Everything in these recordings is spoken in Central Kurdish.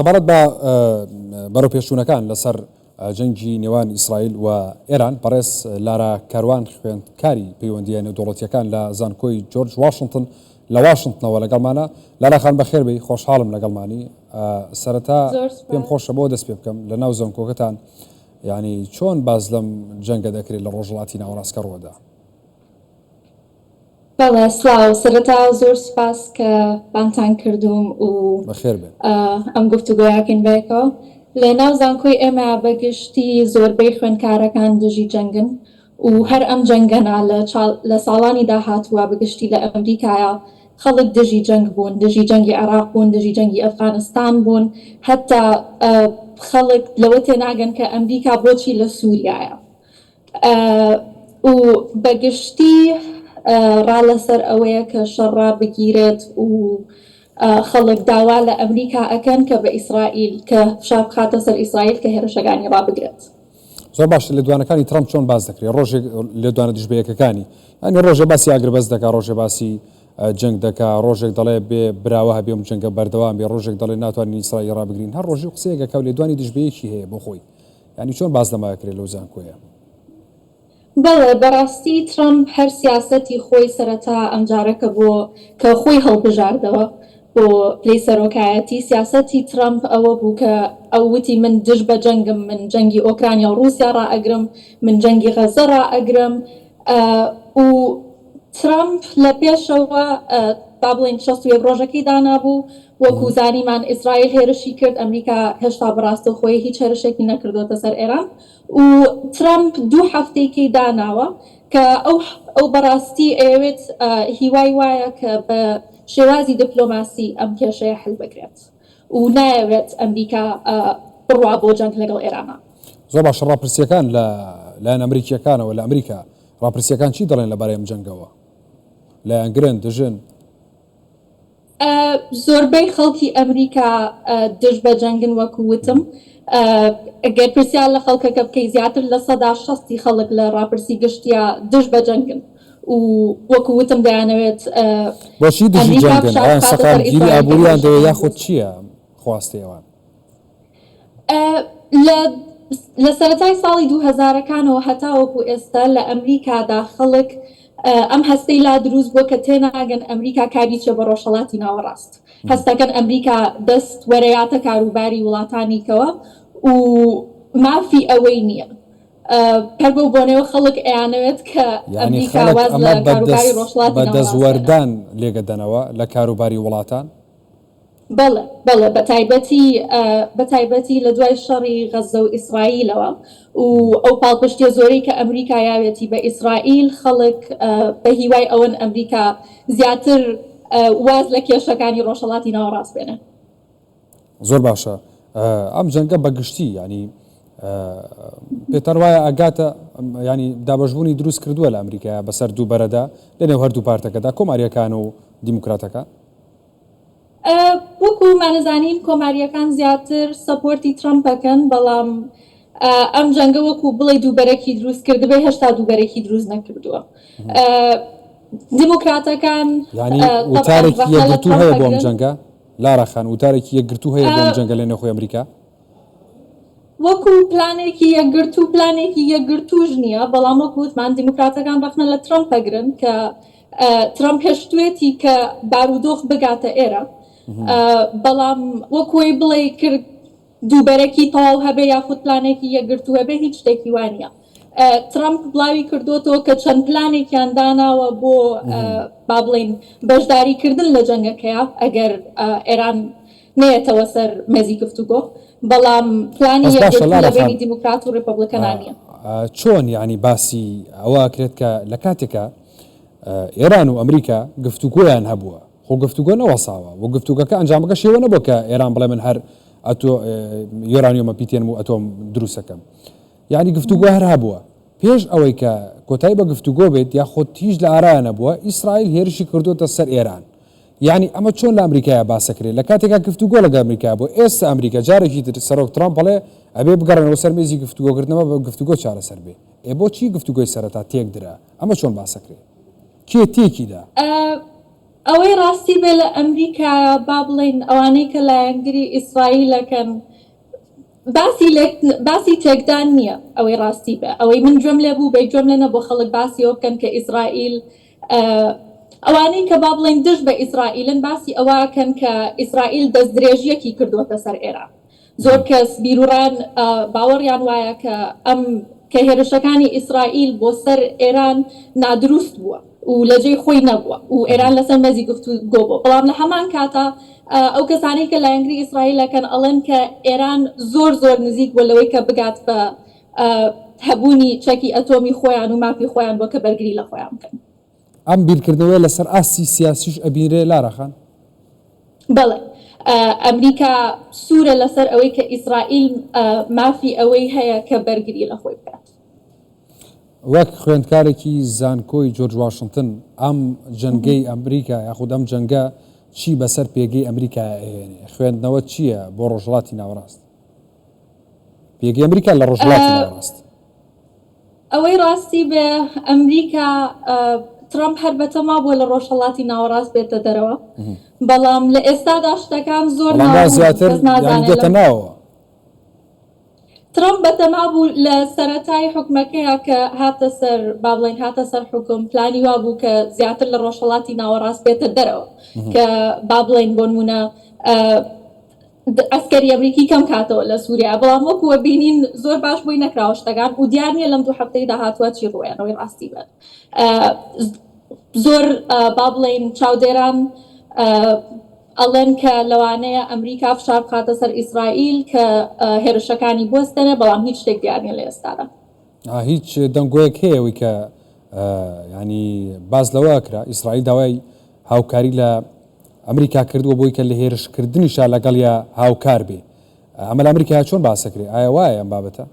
تەبارەت بە بەرەو پێشچوونەکان لەسەر جەنگی نێوان ئیسرائیل و ئێران بەڕێز لارا کاروان خوێندکاری پەیوەندیە نێودوڵەتیەکان لە زانکۆی جۆرج واشنگتن لە واشنگتنەوە لەگەڵمانە. لاراخان بەخێر بێی، خۆشحاڵم لەگەڵمانی. سەرەتا پێم خۆشە بۆ دەست پێ بکەم لە ناو زانکۆکەتان، ینی چۆن باز لەم جەنگە دەکرێت لە ڕۆژهەڵاتی ناوەڕاستکە ڕووەدا؟ بەڵێ سلااو، سەرەتا زۆر سپاس کە بانتان کردوم و بەخێر بێن ئەم گفتوگۆیاکەین بێکەوە. لە ناو زانکۆی ئێمە بەگشتی زۆربەی خوێندکارەکان دژی جەنگن و هەر ئەم جەنگەنا لە ساڵانی داهاتووە بەگشتی لە ئەمریکایە خەڵک دژی جەنگ بوون، دژی جەنگی عێراق بوون، دژی جەنگی ئەفغانستان بوون، هەتا خەڵک لەوە تێناگەن کە ئەمریکا بۆچی لە سووریایە و بەگشتی ڕا لەسەر ئەوەیە کە شەڕا بگیرێت و خەڵک داوا لە ئەمریکا ئەکەن کە بە ئیسرائیل کە فشار بخاتە سەر ئیسرائیل کە هێرشەکانی ڕابگرێت. زۆر باش. لە دوانەکانی ترامپ چۆن باز دەکرێت؟ ڕۆژێک لە دوانە دژبەیەکەکانی، ینی ڕۆژێ باسی ئاگربەز دەکا، ڕۆژێ باسی جەنگ دەکا، ڕۆژێک دەڵێ بێ براوە هەبێم جەنگە بەردەوام بێ، ڕۆژێک دەڵێ ناتوانین ئیسرائیل ڕابگرین، هەر ڕۆژی قسەیەکە و لێ دوانی دژبەیەکی هەیە بۆ خۆی. ینی چۆن باز دەماکرێت لەو زانکۆیە؟ بەڵێ بەڕاستی ترامپ هەر سیاسەتی خۆی سەرەتا ئەمجارەکە بۆ کە خۆی هەڵبژاردەوە بۆ پلەی سەرۆکایەتی. سیاسەتی ترامپ ئەوە بوو کە ئەو وتی من دژ بە جەنگم، من جەنگی ئۆکرانیا و رووسیا ڕائەگرم، من جەنگی غەزە ڕائەگرم. و ترامپ لە پێشەوە با بڵێن 61 ڕۆژەکەی دانابوو، وەکو زانیمان ئیسرائیل هێرشی کرد، ئەمریکا هێشتا بەڕاستە خۆی هیچ هێرشێکی نەکردوتە سەر ئێران و ترامپ 2 هەفتەیەکی داناوە کە ئەو بەڕاستی ئەوێت هیوای وایە کە بە شێوازی دیپلۆماسی ئەم کێشەیە حل بکرێت و نایەوێت ئەمریکا بڕوا بۆ جەنگ لەگەڵ ئێرانە. زۆر باش. ڕاپرسیەکان لایەن ئەمریکیەکانەوە لە ئەمریکا ڕاپرسیەکان چی دەڵێن لەبارەی ئەم جەنگەوە؟ لایەن گرن دژن؟ زۆربەی خەڵکی ئەمریکا دژ بە جەنگن وەکو وتم. ئەگەر پرسیار لە خەڵکەکە بکەی زیاتر لە 60 خەڵک لە ڕاپرسی گشتیا دژ بە جەنگن و وەکو وتم دەیانەوێت بۆچی دژی جەنگن؟ ئەوان سەقامگیری ئابووریان دەوێت یاخود چییە خواستەیەوان؟ لە سەرەتای ساڵی 2000ەکانەوە هەتاوەکو ئێستا لە ئەمریکادا خەڵک ئەم هەستەی لا دروست بووە کە تێناگەن ئەمریکا کاری چێ بە ڕۆژهەڵاتی ناوەڕاست. هەستەکەن ئەمریکا دەست وەرەیاتە کاروباری وڵاتانیکەوە و مافی ئەوەی نییە. پەر بەو بۆنەوە خەڵک ئەیانەوێت کە ئەمریکا واز لە کاروباری ڕۆژهەڵاتی بە دەستوەردان لێگەدەنەوە لە کاروباری وڵاتان؟ بەڵێ بەڵێ، بەتایبەتی لە دوای شەڕی غەزە و ئیسرائیلەوە و ئەو پاڵپشتیە زۆرەی کە ئەمریکا یاوێتی بە ئیسرائیل، خەڵک بە هیوای ئەوەن ئەمریکا زیاتر واز لە کێشەکانی ڕۆژهەڵاتی ناوەڕاست بێنە. زۆر باشە. ئەم جەنگە بەگشتی ینی پێتەر وایە ئەگاتە ینی دابەشبوونی دروست کردووە لە ئەمریکا بەسەر دوو بەرەدا لەنێو هەردوو پارتەکەدا، کۆماریەکان و دیموکراتەکان. وەکو مانەزانین کۆماریەکان زیاتر سەپۆرتی ترامپەکەن، بەڵام ئەم جەنگە وەکو بڵێ دووبەرێکی دروست کردبێ هێشتا دووبەرێکی دروست نەکردووە. دیموکراتەکان ینی وتارێکی یەکگرتوو هەیە بۆ ئەم جەنگە؟ لاراخان وتارێکی یەکگرتوو هەیە بۆ ئەم جەنگە لە نێوخۆی ئەمریکا؟ وەکو پلانێکی یەکگرتووش نییە، بەڵام وەکووتمان دیموکراتەکان بەخنە لە ترامپەگرن کە ترامپ هێشتوێتی کە بارودۆخ بگاتە ئێرە، بەڵام وەکوی بڵێ کرد دووبەرەکی تەواو هەبێ یاخود پلانێکی یەکگرتوو هەبێ هیچ شتێکی وانە. ترامپ بڵاوی کردوتەوە کە چەند پلانێکیان داناوە بۆ با بڵێن بەشداریکردن لە جەنگەکەیە ئەگەر ئێران نێتەوە سەر مێزی گفتوگۆ، بەڵام پلانی یەکگرتوو دیموکرات و ڕێپەبلیکانانیە. چۆن ینی باسی ئەوە کرێت کە لە کاتێکە ئێران و ئەمریکا گفتوگۆیان هەبووە، خۆ گفتوگۆ نەوەساوە و گفتوگەکە ئەنجامەکە شێوە نەبووە کە ئێران بڵێ من هەر یۆرانیۆمە پیتێنم و ئەتۆم دروستەکەم. یعنی گفتوگۆ هەر هەبووە پێش ئەوەی کە کۆتایی بە گفتوگۆ بێت یاخۆ تیژ لە ئارایە نەبووە، ئیسرائیل هێرشی کردوتە سەر ئێران. یعنی ئەمە چۆن لە ئەمریکایە باسەکرێت لە کاتێکا گفتوگۆ لەگە ئەمریکا بۆ ئێستا ئەمریکا جارێکی تر سەرۆک ترامپ بڵێ ئەبێ بگەڕێنەوە سەر مێزی گفتوگۆکردنەوە بە گفتوگۆ چارەسەر بێ. بۆچی گفتوگۆی سەرەتا تێک درا؟ ئەمە چۆن باسەکرێت؟ کێ تێکیدا؟ ئەوەی ڕاستی بێ لە ئەمریکا با بڵێن ئەوانەی کە لایەنگری ئیسرائیلەکەن باسی تێکدان نییە ئەوەی ڕاستی بێ ئەوەی من گوێم لێ بوو بێ گوێم لێنە بۆ خەڵک باسی ئەوە بکەن کە ئیسرائیل ئەوانەی کە با بڵێن دژ بە ئیسرائیلن باسی ئەوەکەن کە ئیسرائیل دەست درێژیەکی کردووەتە سەر ئێران زۆر کەس بیروران باوەڕیان وایە کە ئەم کە هێرشەکانی ئیسرائیل بۆ سەر ئێران نادروست بووە و لەجێی خۆی نەبووە و ئێران لەسەر مەزی گفتوگۆ بووە بەڵام لە هەمان کاتە ئەو کەسانەی کە لایەنگری ئیسرائیلەکەن ئەڵێن کە ئێران زۆر نزیک بۆ لەوەی کە بگات بە هەبوونی چەکی ئەتۆمی خۆیان و مافی خۆیان بۆ کە بەرگری لە خۆیان بکەن ئەم بیرکردنەوەی لەسەر ئاسی سیاسیش ئەبینرێ لارەخان بەڵێ ئەمریکا سوورە لەسەر ئەوەی کە ئیسرائیل مافی ئەوەی هەیە کە بەرگری لە خۆی بکات وەک خوێندکارێکی زانکۆی جۆرج واشنگتن ئەم جەنگەی ئەمریکا یاخود ئەم جەنگە چی بەسەر پێگەی ئەمریکا ئەهێنێ خوێندنەوە چییە بۆ ڕۆژهەڵاتی ناوەڕاست پێگەی ئەمریکا لە ڕۆژهەڵاتی ناوەڕاست ئەوەی ڕاستی بێ ئەمریکا ترامپ هەر بەتەما بۆ لە ڕۆژهەڵاتی ناوەڕاست بێتە دەرەوە بەڵام لە ئێستادا شتەکان زۆر زیاتر دێتە ناوە ترامپ بەتەما بوو لە سەرەتای حکومەکەیە کە هاتە سەر با بڵێن هاتە سەر حکوم پلانی وا بوو کە زیاتر لە ڕۆژهەڵاتی ناوەڕاست بێتە دەرەوە کە با بڵێن بۆ نمونە ئەسکەری ئەمریکی کەم کاتەوە لە سووریا بەڵام وەکووە بینین زۆر باش بووی نەکراوە شتەکان و دیار نییە لەم دوو هەفتەی داهاتووە چی ڕوویانەوەی ڕاستی بێت زۆر با بڵێن چاودێران ئەڵێن کە لەوانەیە ئەمریکا فشار بخاتە سەر ئیسرائیل کە هێرشەکانی بوەستێنێ بەڵام هیچ شتێک دیار نییە لە ئێستادا هیچ دەنگۆیەک هەیەوەی کە ینی باز لەوە کرا ئیسرائیل داوای هاوکاری لە ئەمریکا کردووە بۆی کە لە هێرشکردنیشا لەگەڵ یا هاوکار بێ ئەمە لە ئەمریکا چۆن باسەکرێ ئایا وایە ئەم بابەتە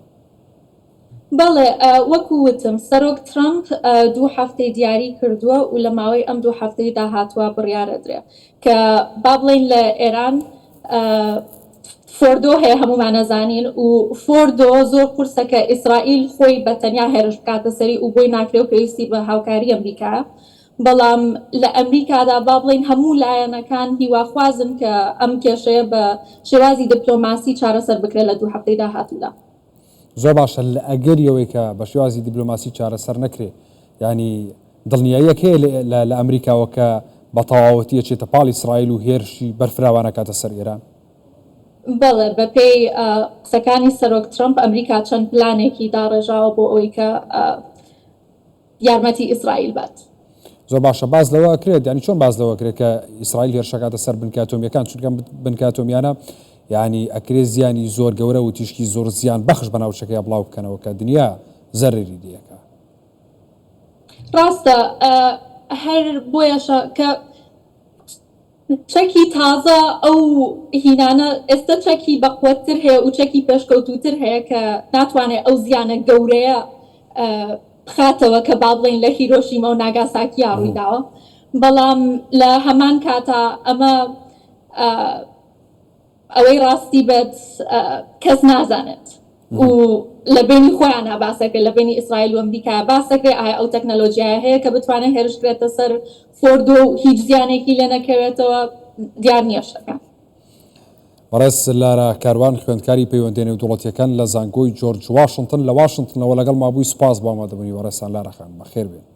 بەڵێ وەکو وتم سەرۆک ترامپ دوو هەفتەی دیاری کردووە و لە ماوەی ئەم دوو هەفتەی داهاتووە بڕیارە درێ کە با بڵێن لە ئێران فۆردۆ هەیە هەمومان نەزانین و فۆردۆ زۆر قورسە کە ئیسرائیل خۆی بەتەنیا هێرش بکاتە سەری و بۆی ناکرێ و پێویستی بە هاوکاری ئەمریکا بەڵام لە ئەمریکادا با بڵێن هەموو لایەنەکان هیواخوازن کە ئەم کێشەیە بە شێوازی دیپلۆماسی چارەسەر بکرێت لە دوو هەفتەی داهاتوودا زۆر باشە لە ئەگەریەوەی کە بە شێوازی دیپلۆماسی چارەسەر نەکرێ ینی دڵنیاییەک هەیە لە ئەمریکاوە کە بە تەواوەتی ئەچێتە پاڵ ئیسرائیل و هێرشی بەرفراوانە کاتە سەر ئێران بەڵێ بەپێی قسەکانی سەرۆک ترامپ ئەمریکا چەند پلانێکی داڕێژاوە بۆ ئەوەی کە یارمەتی ئیسرائیل بات زۆر باشە باز لەوە کرێت ینی چۆن باز لەوە کرێت کە ئیسرائیل هێرشەکاتە سەر بنکاتۆمیەکان چونکە بنکاتۆمیانە ینی ئەکرێ زیانی زۆر گەورە و تیشکی زۆر زیان بەخش بە ناوچەکەی بڵاو بکەنەوە کە دنیا زەرری دیەکە ڕاستە هەر بۆیەشە کە چەکی تازە ئەو هینانە ئێستا چەکی بەقوەتتر هەیە و چەکی پێشکەوتوتر هەیە کە ناتوانێت ئەو زیانە گەورەیە بخاتەوە کە با بڵێن لە هیرۆشیمە و ناگاساکی ڕوویداوە بەڵام لە هەمان کاتە ئەمە ئەوەی ڕاستی بێت کەس نازانێت و لە بینی خۆیان باسەکە لە بینی ئیسرائیل و ئەمریکا باسەکرێ ئایا ئەو تەکنەلۆژیای هەیە کە بتوانێت هێرشکرێتە سەر فۆردۆ و هیچ زیانێکی لێ نەکەوێتەوە دیار نییە شتەکە بەڕێز لارە کاروان خوێندکاری پەیوەندێنەی وڵاتیەکان لە زانکۆی جۆرج واشنگتن لە واشنگتنەوە لەگەڵ مابووی سوپاس بۆ ئامادەبوونی وەڕێستان لارەخان بەخێر بێن